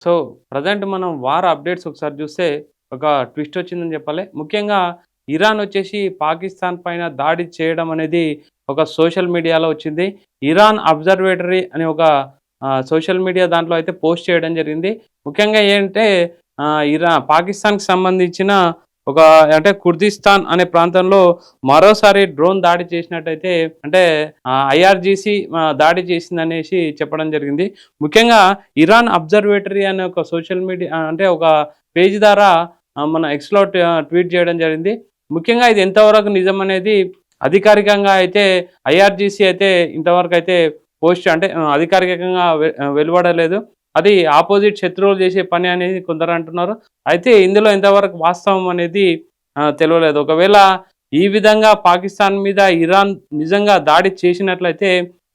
So, present మనం war updates ఒకసారి చూస్తే ఒక ట్విస్ట్ వచ్చిందని చెప్పాలి. ముఖ్యంగా ఇరాన్ వచ్చేసి పాకిస్తాన్ పైన దాడి చేయడం అనేది ఒక సోషల్ మీడియాలో వచ్చింది. ఇరాన్ అబ్జర్వేటరీ అనే ఒక సోషల్ మీడియా దాంట్లో అయితే పోస్ట్ చేయడం జరిగింది. ముఖ్యంగా ఏంటంటే పాకిస్తాన్‌కి సంబంధించిన ఒక అంటే కుర్దిస్తాన్ అనే ప్రాంతంలో మరోసారి డ్రోన్ దాడి చేసినట్టయితే అంటే ఐఆర్‌జీసీ దాడి చేసిందనేసి చెప్పడం జరిగింది. ముఖ్యంగా ఇరాన్ అబ్జర్వేటరీ అనే ఒక సోషల్ మీడియా అంటే ఒక పేజ్ ద్వారా మన ఎక్స్‌లో ట్వీట్ చేయడం జరిగింది. ముఖ్యంగా ఇది ఎంతవరకు నిజమనేది అధికారికంగా అయితే ఐఆర్‌జీసీ అయితే ఇంతవరకైతే పోస్ట్ అంటే అధికారికంగా వెలువడలేదు. అది ఆపోజిట్ శత్రువులు చేసే పని అనేది కొందరు అంటున్నారు. అయితే ఇందులో ఎంతవరకు వాస్తవం అనేది తెలవలేదు. ఒకవేళ ఈ విధంగా పాకిస్తాన్ మీద ఇరాన్ నిజంగా దాడి చేసినట్లయితే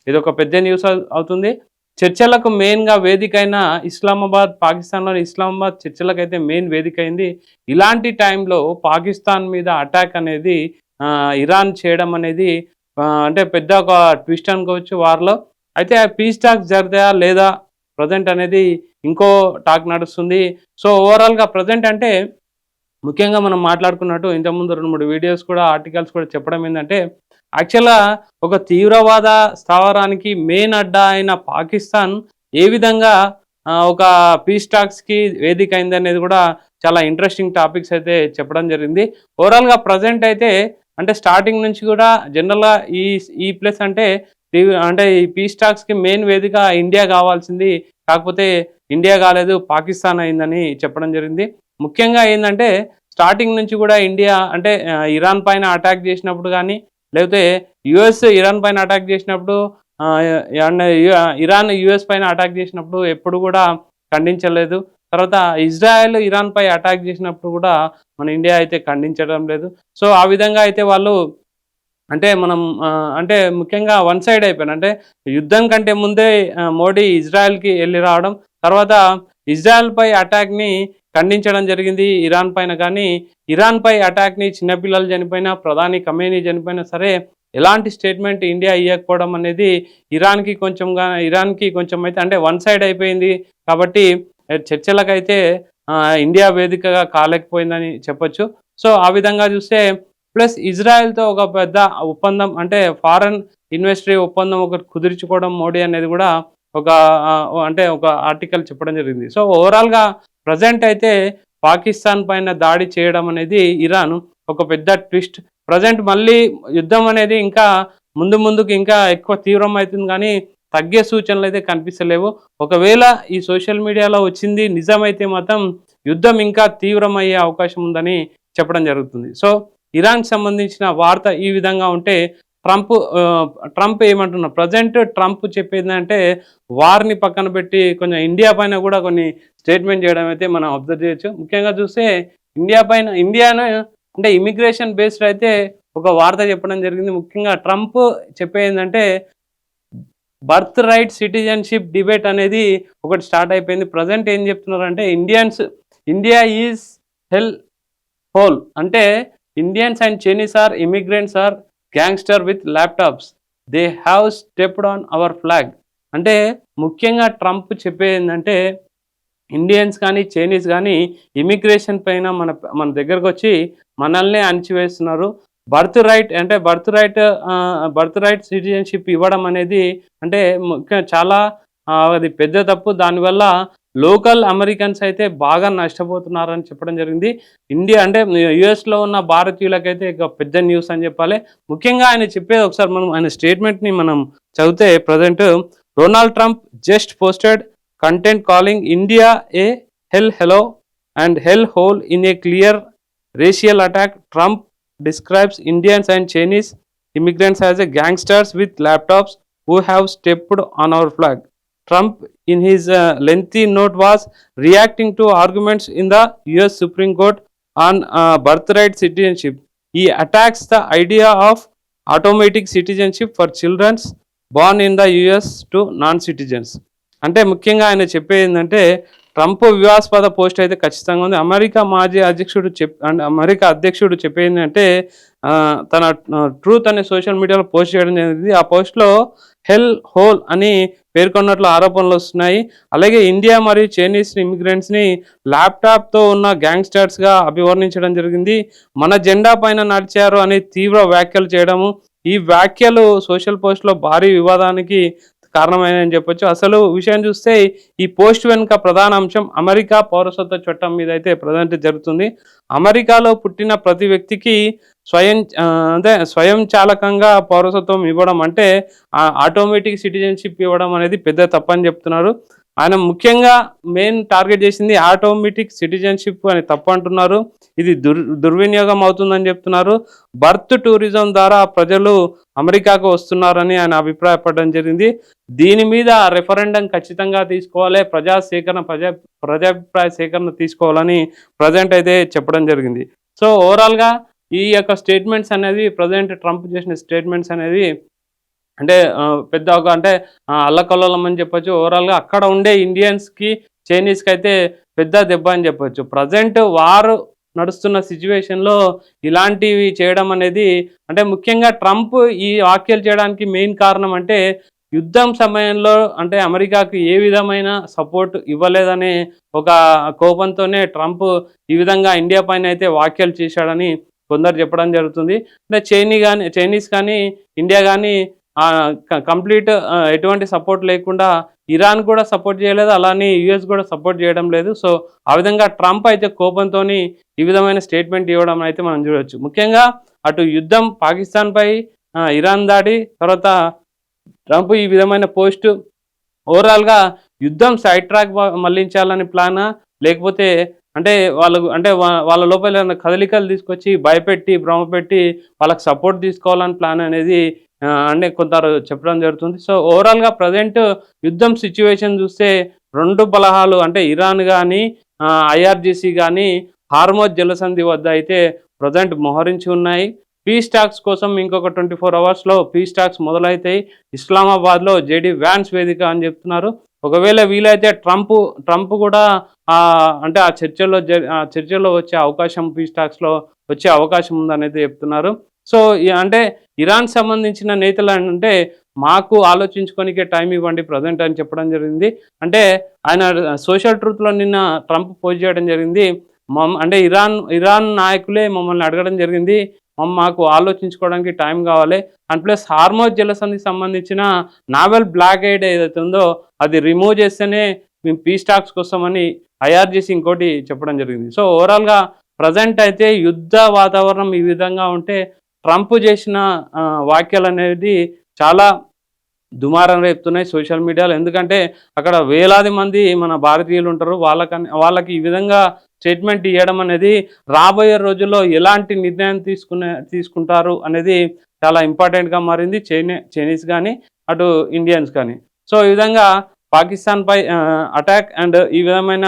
ఇదొక పెద్ద న్యూస్ అవుతుంది. చర్చలకు మెయిన్‌గా వేదికైన ఇస్లామాబాద్, పాకిస్తాన్‌లోని ఇస్లామాబాద్ చర్చలకైతే మెయిన్ వేదికైంది. ఇలాంటి టైంలో పాకిస్తాన్ మీద అటాక్ అనేది ఇరాన్ చేయడం అనేది అంటే పెద్ద ఒక ట్విస్ట్ అనుకోవచ్చు వార్‌లో. అయితే పీస్ టాక్స్ జరుగుతాయా లేదా ప్రెజెంట్ అనేది ఇంకో టాక్ నడుస్తుంది. సో, ఓవరాల్‌గా ప్రెజెంట్ అంటే ముఖ్యంగా మనం మాట్లాడుకున్నట్టు ఇంతకుముందు 2, 3 వీడియోస్ కూడా ఆర్టికల్స్ కూడా చెప్పడం ఏందంటే యాక్చువల్‌గా ఒక తీవ్రవాద స్థావరానికి మెయిన్ అడ్డా అయిన పాకిస్తాన్ ఏ విధంగా ఒక పీస్ టాక్స్‌కి వేదిక అయిందనేది కూడా చాలా ఇంట్రెస్టింగ్ టాపిక్స్ అయితే చెప్పడం జరిగింది. ఓవరాల్‌గా ప్రెజెంట్ అయితే అంటే స్టార్టింగ్ నుంచి కూడా జనరల్‌గా ఈ ఈ ప్లేస్ అంటే అంటే ఈ పీస్ టాక్స్‌కి మెయిన్ వేదిక ఇండియా కావాల్సింది. కాకపోతే ఇండియా కాలేదు పాకిస్తాన్ అయిందని చెప్పడం జరిగింది. ముఖ్యంగా ఏందంటే స్టార్టింగ్ నుంచి కూడా ఇండియా అంటే ఇరాన్ పైన అటాక్ చేసినప్పుడు కానీ లేకపోతే యూఎస్ ఇరాన్ పైన అటాక్ చేసినప్పుడు అండ్ ఇరాన్ యూఎస్ పైన అటాక్ చేసినప్పుడు ఎప్పుడు కూడా ఖండించలేదు. తర్వాత ఇజ్రాయెల్ ఇరాన్ పై అటాక్ చేసినప్పుడు కూడా మన ఇండియా అయితే ఖండించడం లేదు. సో, ఆ విధంగా అయితే వాళ్ళు అంటే మనం అంటే ముఖ్యంగా వన్ సైడ్ అయిపోయాను. అంటే యుద్ధం కంటే ముందే మోడీ ఇజ్రాయెల్‌కి ఎళ్లి రావడం, తర్వాత ఇజ్రాయెల్‌పై అటాక్‌ని ఖండించడం జరిగింది ఇరాన్ పైన. కానీ ఇరాన్‌పై అటాక్‌ని చిన్నపిల్లలు చనిపోయినా, ప్రధాని ఖమేనీ చనిపోయినా సరే ఎలాంటి స్టేట్మెంట్ ఇండియా ఇయ్యకపోవడం అనేది ఇరాన్‌కి కొంచెం అయితే అంటే వన్ సైడ్ అయిపోయింది. కాబట్టి చర్చలకైతే ఇండియా వేదికగా కాలేకపోయిందని చెప్పొచ్చు. సో, ఆ విధంగా చూస్తే ప్లస్ ఇజ్రాయెల్‌తో ఒక పెద్ద ఒప్పందం అంటే ఫారెన్ ఇన్వెస్టరీ ఒప్పందం ఒకటి కుదుర్చుకోవడం మోడీ అనేది కూడా ఒక అంటే ఒక ఆర్టికల్ చెప్పడం జరిగింది. సో, ఓవరాల్‌గా ప్రెజెంట్ అయితే పాకిస్తాన్ పైన దాడి చేయడం అనేది ఇరాన్ ఒక పెద్ద ట్విస్ట్. ప్రెజెంట్ మళ్ళీ యుద్ధం అనేది ఇంకా ముందుకు ఇంకా ఎక్కువ తీవ్రమవుతుంది కానీ తగ్గే సూచనలయితే కనిపిస్తలేవు. ఒకవేళ ఈ సోషల్ మీడియాలో వచ్చింది నిజమైతే మాత్రం యుద్ధం ఇంకా తీవ్రమయ్యే అవకాశం ఉందని చెప్పడం జరుగుతుంది. సో, ఇరాన్‌కి సంబంధించిన వార్త ఈ విధంగా ఉంటే ట్రంప్ ఏమంటున్నారు ప్రెజెంట్ ట్రంప్ చెప్పేందంటే వార్‌ని పక్కన పెట్టి కొంచెం ఇండియా పైన కూడా కొన్ని స్టేట్మెంట్ చేయడం అయితే మనం అబ్జర్వ్ చేయొచ్చు. ముఖ్యంగా చూస్తే ఇండియాను అంటే ఇమిగ్రేషన్ బేస్డ్ అయితే ఒక వార్త చెప్పడం జరిగింది. ముఖ్యంగా ట్రంప్ చెప్పేదేంటంటే బర్త్ రైట్ సిటిజన్‌షిప్ డిబేట్ అనేది ఒకటి స్టార్ట్ అయిపోయింది. ప్రెజెంట్ ఏం చెప్తున్నారంటే ఇండియా ఈజ్ హెల్ హోల్ అంటే Indians and Chinese are immigrants are gangster with laptops. They have stepped on our flag. అంటే ముఖ్యంగా ట్రంప్ చెప్పేదేంటంటే ఇండియన్స్ కానీ, చైనీస్ కానీ ఇమిగ్రేషన్ పైన మన దగ్గరకొచ్చి మనల్నే అణిచివేస్తున్నారు. బర్త్ రైట్ సిటిజన్‌షిప్ ఇవ్వడం అనేది అంటే చాలా అది పెద్ద తప్పు. దానివల్ల లోకల్ అమెరికన్స్ అయితే బాగా నష్టపోతున్నారని చెప్పడం జరిగింది. ఇండియా అంటే యూఎస్‌లో ఉన్న భారతీయులకైతే ఇక పెద్ద న్యూస్ అని చెప్పాలి. ముఖ్యంగా ఆయన చెప్పేది ఒకసారి మనం ఆయన స్టేట్మెంట్‌ని మనం చదివితే present Donald Trump just posted content calling India A hell and hell whole in a clear racial attack. Trump describes Indians and Chinese immigrants as a gangsters with laptops who have stepped on our flag. Trump, in his lengthy note, was reacting to arguments in the US Supreme Court on birthright citizenship. He attacks the idea of automatic citizenship for children born in the US to non-citizens. అంటే ముఖ్యంగా ఆయన చెప్పేది ఏంటంటే Trump వివాదాస్పద post అయితే ఖచ్చితంగా ఉంది. America మాజీ అధ్యక్షుడు అమెరికా అధ్యక్షుడు చెప్పేందంటే తన ట్రూత్ అనే సోషల్ మీడియాలో పోస్ట్ చేయడం జరిగింది. ఆ పోస్ట్‌లో హెల్ హోల్ అని పేర్కొన్నట్లు ఆరోపణలు వస్తున్నాయి. అలాగే ఇండియా మరియు చైనీస్ ఇమిగ్రెంట్స్‌ని ల్యాప్‌టాప్‌తో ఉన్న గ్యాంగ్‌స్టర్స్‌గా అభివర్ణించడం జరిగింది. మన జెండా పైన నడిచారు అని తీవ్ర వ్యాఖ్యలు చేయడము. ఈ వ్యాఖ్యలు సోషల్ పోస్ట్‌లో భారీ వివాదానికి కారణమైనని చెప్పొచ్చు. అసలు విషయం చూస్తే ఈ పోస్ట్ వెనుక ప్రధాన అంశం అమెరికా పౌరసత్వ చట్టం మీద అయితే ప్రజెంట్ జరుగుతుంది. అమెరికాలో పుట్టిన ప్రతి వ్యక్తికి స్వయంచాలకంగా పౌరసత్వం ఇవ్వడం అంటే ఆటోమేటిక్ సిటిజన్షిప్ ఇవ్వడం అనేది పెద్ద తప్పని చెప్తున్నారు. ఆయన ముఖ్యంగా మెయిన్ టార్గెట్ చేసింది ఆటోమేటిక్ సిటిజన్షిప్ అని తప్పు అంటున్నారు. ఇది దుర్వినియోగం అవుతుందని చెప్తున్నారు. బర్త్ టూరిజం ద్వారా ప్రజలు అమెరికాకు వస్తున్నారని ఆయన అభిప్రాయపడడం జరిగింది. దీని మీద రెఫరెండం ఖచ్చితంగా తీసుకోవాలి, ప్రజాభిప్రాయ సేకరణ తీసుకోవాలని ప్రజెంట్ అయితే చెప్పడం జరిగింది. సో ఓవరాల్గా ఈ యొక్క స్టేట్మెంట్స్ అనేది ప్రజెంట్ ట్రంప్ చేసిన స్టేట్మెంట్స్ అనేది అంటే పెద్ద ఒక అంటే అల్లకల్లోలం అని చెప్పొచ్చు. ఓవరాల్గా అక్కడ ఉండే ఇండియన్స్కి చైనీస్కి అయితే పెద్ద దెబ్బ అని చెప్పొచ్చు. ప్రజెంట్ వారు నడుస్తున్న సిచ్యువేషన్లో ఇలాంటివి చేయడం అనేది అంటే ముఖ్యంగా ట్రంప్ ఈ వ్యాఖ్యలు చేయడానికి మెయిన్ కారణం అంటే యుద్ధం సమయంలో అంటే అమెరికాకు ఏ విధమైన సపోర్ట్ ఇవ్వలేదనే ఒక కోపంతోనే ట్రంప్ ఈ విధంగా ఇండియా పైన అయితే వ్యాఖ్యలు చేశాడని కొందరు చెప్పడం జరుగుతుంది. అంటే చైనీస్ కానీ ఇండియా కానీ కంప్లీట్ ఎటువంటి సపోర్ట్ లేకుండా ఇరాన్ కూడా సపోర్ట్ చేయలేదు, అలానే యుఎస్ కూడా సపోర్ట్ చేయడం లేదు. సో ఆ విధంగా ట్రంప్ అయితే కోపంతో ఈ విధమైన స్టేట్మెంట్ ఇవ్వడం అయితే మనం చూడవచ్చు. ముఖ్యంగా అటు యుద్ధం పాకిస్తాన్పై ఇరాన్ దాడి తర్వాత ట్రంప్ ఈ విధమైన పోస్టు ఓవరాల్గా యుద్ధం సైడ్ ట్రాక్ మళ్లించాలని ప్లానా లేకపోతే అంటే వాళ్ళ లోపల కదలికలు తీసుకొచ్చి భయపెట్టి భ్రమపెట్టి వాళ్ళకి సపోర్ట్ తీసుకోవాలని ప్లాన్ అనేది అంటే కొందరు చెప్పడం జరుగుతుంది. సో ఓవరాల్గా ప్రజెంట్ యుద్ధం సిచ్యువేషన్ చూస్తే రెండు బలహాలు అంటే ఇరాన్ కానీ ఐఆర్జీసీ కానీ హార్మోజ్ జలసంధి వద్ద అయితే ప్రజెంట్ మోహరించి ఉన్నాయి. పీస్ టాక్స్ కోసం ఇంకొక 24 అవర్స్లో పీస్ టాక్స్ మొదలవుతాయి. ఇస్లామాబాద్లో జేడీ వ్యాన్స్ వేదిక అని చెప్తున్నారు. ఒకవేళ వీలైతే ట్రంప్ కూడా అంటే ఆ చర్చల్లో వచ్చే అవకాశం పీస్ టాక్స్లో వచ్చే అవకాశం ఉందనైతే చెప్తున్నారు. సో అంటే ఇరాన్ సంబంధించిన నేతలు అంటే మాకు ఆలోచించుకోనికే టైం ఇవ్వండి ప్రజెంట్ అని చెప్పడం జరిగింది. అంటే ఆయన సోషల్ ట్రూత్లో నిన్న ట్రంప్ పోస్ట్ చేయడం జరిగింది. అంటే ఇరాన్ నాయకులే మమ్మల్ని అడగడం జరిగింది, మాకు ఆలోచించుకోవడానికి టైం కావాలి అండ్ ప్లస్ హార్మోజ్ జలసంధికి సంబంధించిన నావెల్ బ్లాక్ ఎయిడ్ ఏదైతే ఉందో అది రిమూవ్ చేస్తేనే మేము పీస్ టాక్స్ కోసమని ఐఆర్జీసీ ఇంకోటి చెప్పడం జరిగింది. సో ఓవరాల్గా ప్రజెంట్ అయితే యుద్ధ వాతావరణం ఈ విధంగా ఉంటే ట్రంప్ చేసిన వ్యాఖ్యలు అనేది చాలా దుమారం రేపుతున్నాయి సోషల్ మీడియాలో. ఎందుకంటే అక్కడ వేలాది మంది మన భారతీయులు ఉంటారు, వాళ్ళకి ఈ విధంగా స్టేట్మెంట్ ఇవ్వడం అనేది రాబోయే రోజుల్లో ఎలాంటి నిర్ణయం తీసుకుంటారు అనేది చాలా ఇంపార్టెంట్గా మారింది చైనీస్ కానీ అటు ఇండియన్స్ కానీ. సో ఈ విధంగా పాకిస్తాన్పై అటాక్ అండ్ ఈ విధమైన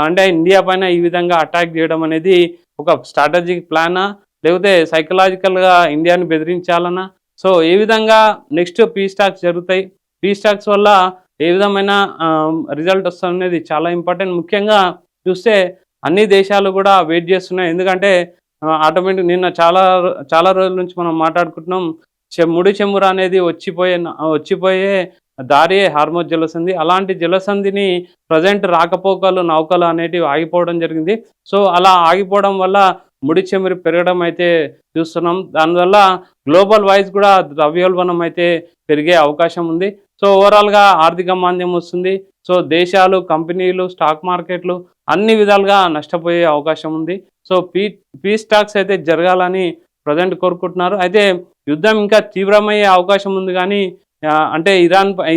అంటే ఇండియా పైన ఈ విధంగా అటాక్ చేయడం అనేది ఒక స్ట్రాటజిక్ ప్లానా లేకపోతే సైకలాజికల్గా ఇండియాని బెదిరించాలన్నా? సో ఏ విధంగా నెక్స్ట్ పీస్ టాక్స్ జరుగుతాయి, పీస్ టాక్స్ వల్ల ఏ విధమైన రిజల్ట్ వస్తుంది చాలా ఇంపార్టెంట్. ముఖ్యంగా చూస్తే అన్ని దేశాలు కూడా వెయిట్ చేస్తున్నాయి. ఎందుకంటే ఆటోమేటిక్ నిన్న చాలా రోజుల నుంచి మనం మాట్లాడుకుంటున్నాం, ముడి చెమురు అనేది వచ్చిపోయే దారి హార్మోజ్ జలసంధి. అలాంటి జలసంధిని ప్రజెంట్ రాకపోకలు నౌకలు అనేటివి ఆగిపోవడం జరిగింది. సో అలా ఆగిపోవడం వల్ల ముడి చెమురు పెరగడం అయితే చూస్తున్నాం. దానివల్ల గ్లోబల్ వైజ్ కూడా ద్రవ్యోల్బణం అయితే పెరిగే అవకాశం ఉంది. సో ఓవరాల్గా ఆర్థిక మాంద్యం వస్తుంది. సో దేశాలు, కంపెనీలు, స్టాక్ మార్కెట్లు అన్ని విధాలుగా నష్టపోయే అవకాశం ఉంది. సో పీస్ టాక్స్ అయితే జరగాలని ప్రజెంట్ కోరుకుంటున్నారు. అయితే యుద్ధం ఇంకా తీవ్రమయ్యే అవకాశం ఉంది కానీ అంటే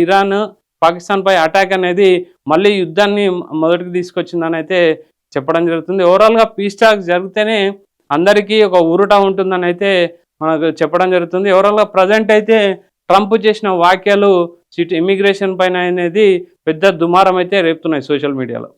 ఇరాన్ పాకిస్తాన్పై అటాక్ అనేది మళ్ళీ యుద్ధాన్ని మొదటికి తీసుకొచ్చిందని అయితే చెప్పడం జరుగుతుంది. ఓవరాల్గా పీస్ టాక్స్ జరిగితేనే అందరికీ ఒక ఊరుట ఉంటుందని అయితే మనకు చెప్పడం జరుగుతుంది. ఓవరాల్గా ప్రజెంట్ అయితే ట్రంప్ చేసిన వ్యాఖ్యలు ఇమిగ్రేషన్ పైన అనేది పెద్ద దుమారం అయితే రేపుతున్నాయి సోషల్ మీడియాలో.